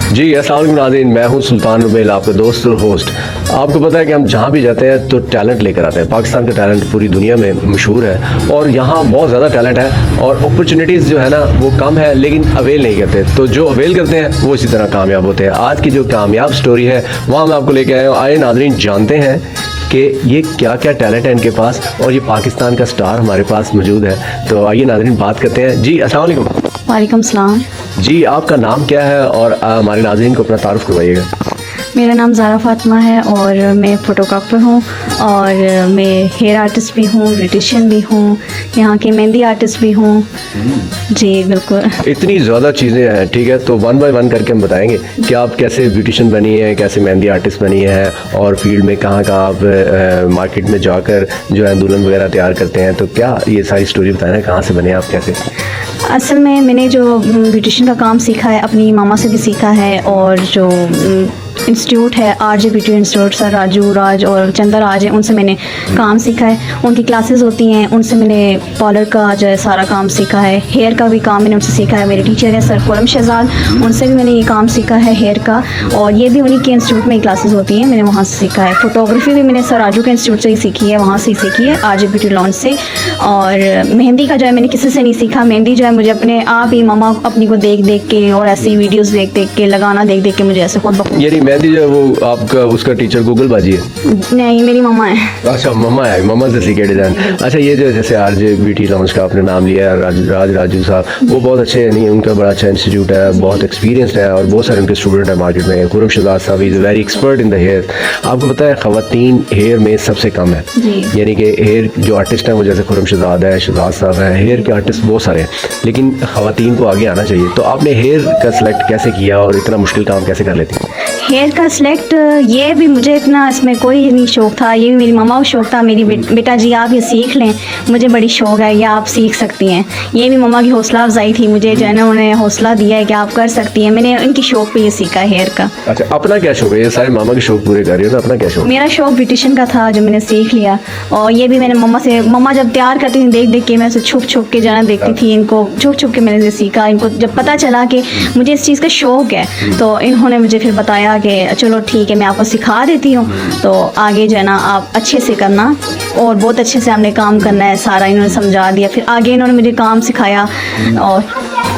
जी अस्सलाम वालेकुम नाज़रीन, मैं हूं सुल्तान रुबैल, आपका दोस्त और होस्ट। आपको पता है कि हम जहां भी जाते हैं तो टैलेंट लेकर आते हैं। पाकिस्तान का टैलेंट पूरी दुनिया में मशहूर है और यहाँ बहुत ज़्यादा टैलेंट है और अपॉर्चुनिटीज़ जो है ना वो कम है, लेकिन अवेल नहीं करते। तो जो अवेल करते हैं वो इसी तरह कामयाब होते हैं। आज की जो कामयाब स्टोरी है वहाँ मैं आपको लेके आया हूँ। आइए नाज़रीन जानते हैं कि ये क्या क्या टैलेंट है इनके पास और ये पाकिस्तान का स्टार हमारे पास मौजूद है। तो आइए नाज़रीन बात करते हैं। जी अस्सलाम वालेकुम। वालेकुम सलाम। जी आपका नाम क्या है और हमारे नाज़रीन को अपना तारुफ करवाइएगा। मेरा नाम ज़ारा फातिमा है और मैं फ़ोटोग्राफ़र हूँ और मैं हेयर आर्टिस्ट भी हूँ, ब्यूटिशियन भी हूँ, यहाँ की मेहंदी आर्टिस्ट भी हूँ। जी बिल्कुल। इतनी ज़्यादा चीज़ें हैं, ठीक है। तो वन बाय वन करके हम बताएंगे कि आप कैसे ब्यूटिशियन बनी है, कैसे मेहंदी आर्टिस्ट बनी है और फील्ड में कहाँ आप मार्केट में जाकर जो है दुल्हन वगैरह तैयार करते हैं। तो क्या ये सारी स्टोरी बताना है, कहाँ से बने आप, कैसे? असल में मैंने जो ब्यूटिशियन का काम सीखा है अपनी मामा से भी सीखा है और जो इंस्टीट्यूट है RJ beauty institute, sir Raju Raj और चंदा राज है, उनसे मैंने काम सीखा है। उनकी क्लासेस होती हैं, उनसे मैंने पार्लर का जो है सारा काम सीखा है। हेयर का भी काम मैंने उनसे सीखा है। मेरे टीचर हैं सर खुरम शहजाद, उनसे भी मैंने ये काम सीखा है हेयर का, और ये भी उन्हीं के इंस्टीट्यूट में ही क्लासेस होती हैं, मैंने वहाँ से सीखा है। फोटोग्राफी भी मैंने सर राजू के इंस्टीट्यूट से ही सीखी है, वहाँ से ही सीखी है RJ ब्यूटी लॉन्च से। और मेहंदी का जो है मैंने किसी से नहीं सीखा। मेहंदी जो है मुझे अपने आप ही मामा अपनी को देख देख के और ऐसी वीडियोज़ देख देख के लगाना देख देख के मुझे ऐसे खुद मेहंदी जो है वो आपका उसका टीचर गूगल बाजी है? नहीं, मेरी मम्मा है। अच्छा मम्मा है, मम्मा से सीखे डिज़ाइन। अच्छा ये जो जैसे RJ ब्यूटी लॉन्च का आपने नाम लिया है, राजू साहब, वो बहुत अच्छे हैं, नहीं उनका बड़ा अच्छा इंस्टीट्यूट है, बहुत एक्सपीरियंसड है और बहुत सारे उनके स्टूडेंट हैं मार्केट में। खुरम शहजाद साहब is very expert in the hair. आपको पता है ख़वातीन हेयर में सबसे कम है, यानी कि हेयर जो आर्टिस्ट हैं वो जैसे खुरम शहजाद है, शहजाद साहब है, हेयर के आर्टिस्ट बहुत सारे हैं, लेकिन ख़वातीन को आगे आना चाहिए। तो आपने हेयर का सिलेक्ट कैसे किया और इतना मुश्किल काम कैसे कर लेती? हेयर का सिलेक्ट ये भी मुझे इतना इसमें कोई नहीं शौक़ था, ये भी मेरी मम्मा को शौक़ था। मेरी बेटा जी आप ये सीख लें, मुझे बड़ी शौक़ है, ये आप सीख सकती हैं। ये भी मम्मा की हौसला अफजाई थी, मुझे जो है ना उन्होंने हौसला दिया है कि आप कर सकती हैं। मैंने इनकी शौक़ पे ये सीखा है हेयर का। अच्छा अपना क्या शौक़ है? ये सारे मामा के शौक़ पूरे कर रही हो ना, अपना क्या शौक़? मेरा शौक़ ब्यूटिशियन का था जो मैंने सीख लिया, और ये भी मैंने मम्मा से, मम्मा जब तैयार करती थी देख देख के मैं उसे छुप छुप के जाना देखती थी, इनको छुप छुप के मैंने सीखा। इनको जब पता चला कि मुझे इस चीज़ का शौक़ है तो इन्होंने मुझे फिर बताया कि चलो ठीक है मैं आपको सिखा देती हूँ, तो आगे जो है ना आप अच्छे से करना और बहुत अच्छे से हमने काम करना है, सारा इन्होंने समझा दिया। फिर आगे इन्होंने मुझे काम सिखाया और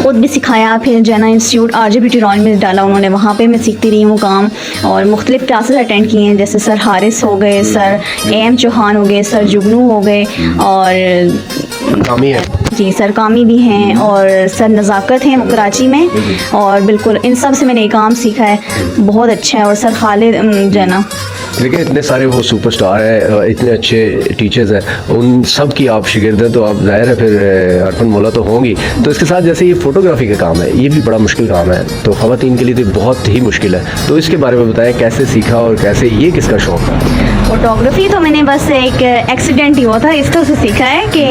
खुद भी सिखाया। फिर जो है ना इंस्टीट्यूट RJ ब्यूटी लॉन्च में डाला उन्होंने, वहाँ पे मैं सीखती रही हूँ काम और मुख्तलिफ क्लासेस अटेंड किए हैं, जैसे सर हारिस हो गए, सर AM चौहान हो गए, सर जुगनू हो गए और कामी है जी सर कामी भी हैं और सर नज़ाकत हैं वो कराची में। और बिल्कुल इन सब से मैंने ये काम सीखा है, बहुत अच्छा है। और सर खालिद जो है ना, देखिए इतने सारे वो सुपरस्टार हैं, इतने अच्छे टीचर्स हैं, उन सब की आप शागिर्द हैं, तो आप ज़ाहिर है फिर अरफन मौला तो होंगी। तो इसके साथ जैसे ये फ़ोटोग्राफी का काम है, ये भी बड़ा मुश्किल काम है, तो ख़वातीन के लिए तो बहुत ही मुश्किल है। तो इसके बारे में बताएं कैसे सीखा और कैसे ये किसका शौक़ है? फ़ोटोग्राफी तो मैंने बस एक एक्सीडेंट ही हुआ था, इस तरह से सीखा है कि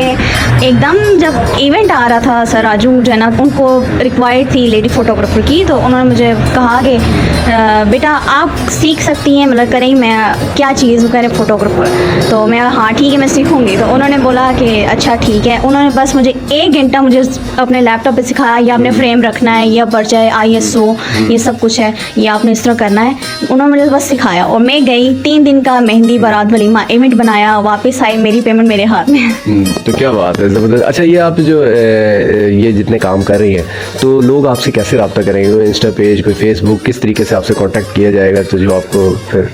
एकदम जब इवेंट आ रहा था, सर राजू जो है ना उनको रिक्वायर्ड थी लेडी फ़ोटोग्राफर की, तो उन्होंने मुझे कहा कि बेटा आप सीख सकती हैं, मतलब करें मैं क्या चीज़ वो कह रहे फ़ोटोग्राफर। तो मैं हाँ ठीक है मैं सीखूंगी। तो उन्होंने बोला कि अच्छा ठीक है। उन्होंने बस मुझे 1 घंटा मुझे अपने लैपटॉप पे सिखाया, ये आपने फ्रेम रखना है, ये पर्चा है, ISO ये सब कुछ है, ये आपने इस तरह करना है। उन्होंने मुझे बस सिखाया और मैं गई 3 दिन का मेहंदी बारात वलीमा इवेंट बनाया, वापस आई, मेरी पेमेंट मेरे हाथ में। तो क्या बात है, ज़बरदस्त। अच्छा ये आप जो ये जितने काम कर रही हैं तो लोग आपसे कैसे रब्ता करेंगे? कोई इंस्टा पेज, कोई फेसबुक, किस तरीके से आपसे कांटेक्ट किया जाएगा तो जो आपको फिर?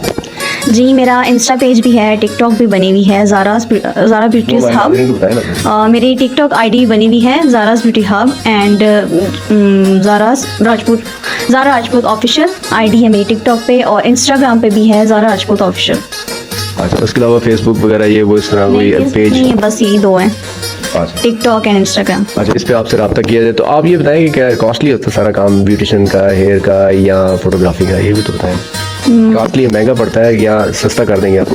जी मेरा इंस्टा पेज भी है, टिकटॉक भी बनी हुई है, ज़ारा ब्यूटी हब। मेरी टिकटॉक ID बनी हुई है Zara beauty hub and Zara Rajput official ID है मेरी टिकटॉक पे, और इंस्टाग्राम पे भी है ज़ारा राजपूत ऑफिशियल। अच्छा उसके अलावा फेसबुक वगैरह ये वो इस तरह कोई पेज? नहीं, बस ये 2 हैं, अच्छा टिकटॉक एंड इंस्टाग्राम। अच्छा इस पे आपसे रब्ता किया जाए तो आप ये बताएं कि क्या कॉस्टली होता है सारा काम ब्यूटिशियन का, हेयर का या फोटोग्राफी का? ये भी तो बताएं, कॉस्टली महंगा पड़ता है या सस्ता कर देंगे आप?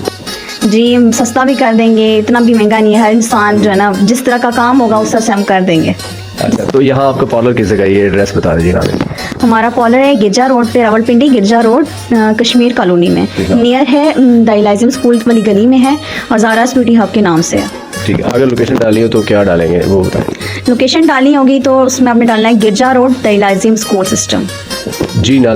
जी सस्ता भी कर देंगे, इतना भी महंगा नहीं है। हर इंसान जो है ना जिस तरह का काम होगा उस तरह से हम कर देंगे। अच्छा तो यहाँ आपका पार्लर किस जगह, ये एड्रेस बता दीजिए हमें। हमारा पार्लर है गिरजा रोड पे, रावलपिंडी गिरजा रोड, कश्मीर कॉलोनी में, नियर है डायलाइजम स्कूल वाली गली में है और ज़ारास ब्यूटी हब के नाम से है। ठीक है, अगर लोकेशन डाली हो तो क्या डालेंगे वो बताएं। लोकेशन डाली होगी तो उसमें आपने डालना है गिरजा रोड डायलाइजम स्कूल सिस्टम। जी ना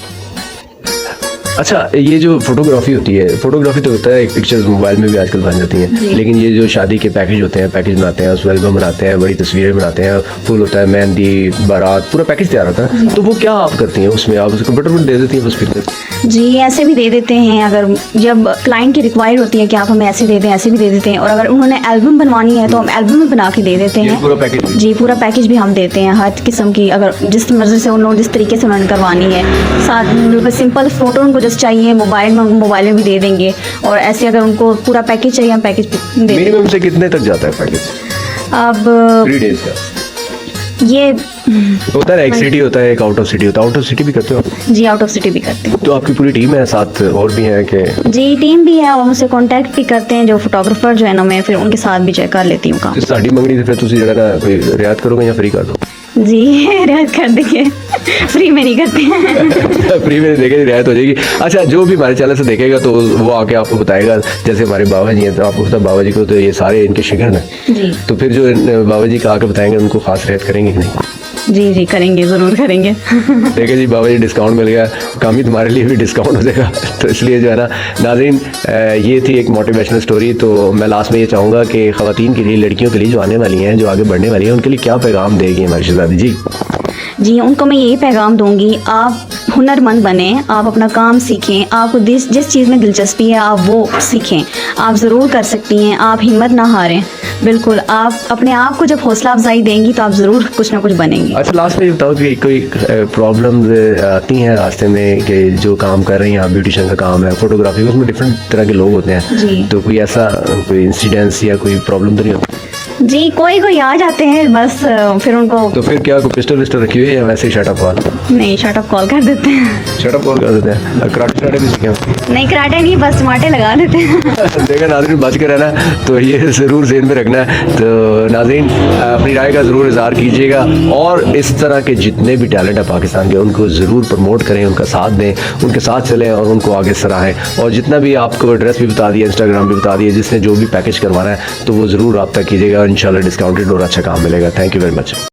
अच्छा, ये जो फोटोग्राफी होती है, फोटोग्राफी तो होता है, एक पिक्चर्स मोबाइल में भी आजकल बन जाती हैं, लेकिन ये जो शादी के पैकेज होते हैं, पैकेज बनाते हैं, उसमें एल्बम बनाते हैं, बड़ी तस्वीरें बनाते हैं, फुल होता है, मेहंदी, बारात, पूरा पैकेज तैयार होता है, तो वो क्या आप करती हैं उसमें? आप उसको कंप्यूटर में दे देती हैं बस फिर? जी ऐसे भी दे देते हैं, अगर जब क्लाइंट की रिक्वायर्ड होती है कि आप हमें ऐसे दे दें, ऐसे भी दे देते हैं, और अगर उन्होंने एल्बम बनवानी है तो हम एल्बम में बना के दे देते ये हैं। पूरा पैकेज? जी पूरा पैकेज भी हम देते हैं, हर किस्म की, अगर जिस मर्जी से उन्होंने जिस तरीके से उन्होंने करवानी है। साथ सिंपल फ़ोटो उनको जस्ट चाहिए, मोबाइल में मोबाइल में भी दे देंगे, और ऐसे अगर उनको पूरा पैकेज चाहिए हम पैकेज दे देंगे। मिनिमम से कितने तक जाता है पैकेज? अब 3 डेज का ये होता है, एक सिटी होता है, एक आउट ऑफ सिटी होता है। आउट ऑफ सिटी भी करते हो आप? जी आउट ऑफ सिटी भी करते हैं। तो आपकी पूरी टीम है, साथ और भी हैं कि? जी टीम भी है, और मुझसे कांटेक्ट भी करते हैं जो फोटोग्राफर जो है ना, मैं फिर उनके साथ भी चेक कर लेती हूँ काम। साड़ी मंगनी तो फिर तुसी जरा ना कोई रियायत करोगे या फ्री कर दो? जी रियायत कर देंगे, फ्री में नहीं करते हैं। फ्री में देखें, रियायत हो जाएगी। अच्छा, जो भी हमारे चैनल से देखेगा तो वो आके आपको बताएगा, जैसे हमारे बाबा जी हैं तो आपको पता बाबा जी को तो ये सारे इनके शिकन हैं, जी तो फिर जो बाबा जी का आके बताएंगे उनको खास रियायत करेंगे कि नहीं? जी जी करेंगे, ज़रूर करेंगे। देखिए जी, बाबा जी डिस्काउंट मिल गया, काम ही तुम्हारे लिए भी डिस्काउंट हो जाएगा। तो इसलिए जो है ना नाज़रीन, ये थी एक मोटिवेशनल स्टोरी। तो मैं लास्ट में ये चाहूँगा कि ख़वातीन के लिए, लड़कियों के लिए जो आने वाली हैं, जो आगे बढ़ने वाली हैं, उनके लिए क्या पैगाम देगी हमारी शहज़ादी जी? जी उनको मैं यही पैगाम दूंगी, आप हुनरमंद बने, आप अपना काम सीखें, आपको जिस चीज़ में दिलचस्पी है आप वो सीखें, आप ज़रूर कर सकती हैं, आप हिम्मत ना हारें। बिल्कुल, आप अपने आप को जब हौसला अफजाई देंगी तो आप ज़रूर कुछ ना कुछ बनेंगी। अच्छा, लास्ट में ये बताओ कि कोई प्रॉब्लम्स आती हैं रास्ते में कि जो काम कर रही हैं आप, ब्यूटिशियन का काम है, फोटोग्राफी, उसमें डिफरेंट तरह के लोग होते हैं, जी। तो कोई ऐसा कोई इंसिडेंस या कोई प्रॉब्लम तो नहीं होती? जी कोई आ जाते हैं, बस फिर उनको तो फिर क्या कोई पिस्टल विस्टल रखी हुई है या वैसे ही शटअप कॉल? नहीं शटअप कॉल कर देते हैं। शटअप कॉल कर देते हैं। कराटे शराटे भी सीखे हैं? नहीं कराटे नहीं, बस टमाटे लगा देते हैं। देखा नाज़रीन, बच के रहना, तो ये ज़रूर ज़हन में रखना है। तो नाज़रीन, अपनी राय का ज़रूर इज़हार कीजिएगा, और इस तरह के जितने भी टैलेंट है पाकिस्तान के, उनको ज़रूर प्रमोट करें, उनका साथ दें, उनके साथ चलें और उनको आगे सराहें। और जितना भी आपको एड्रेस भी बता दिया, इंस्टाग्राम भी बता दिया, जिसने जो भी पैकेज करवाना है तो वो ज़रूर रब्ता कीजिएगा, इंशाल्लाह डिस्काउंटेड और अच्छा काम मिलेगा। Thank you very much.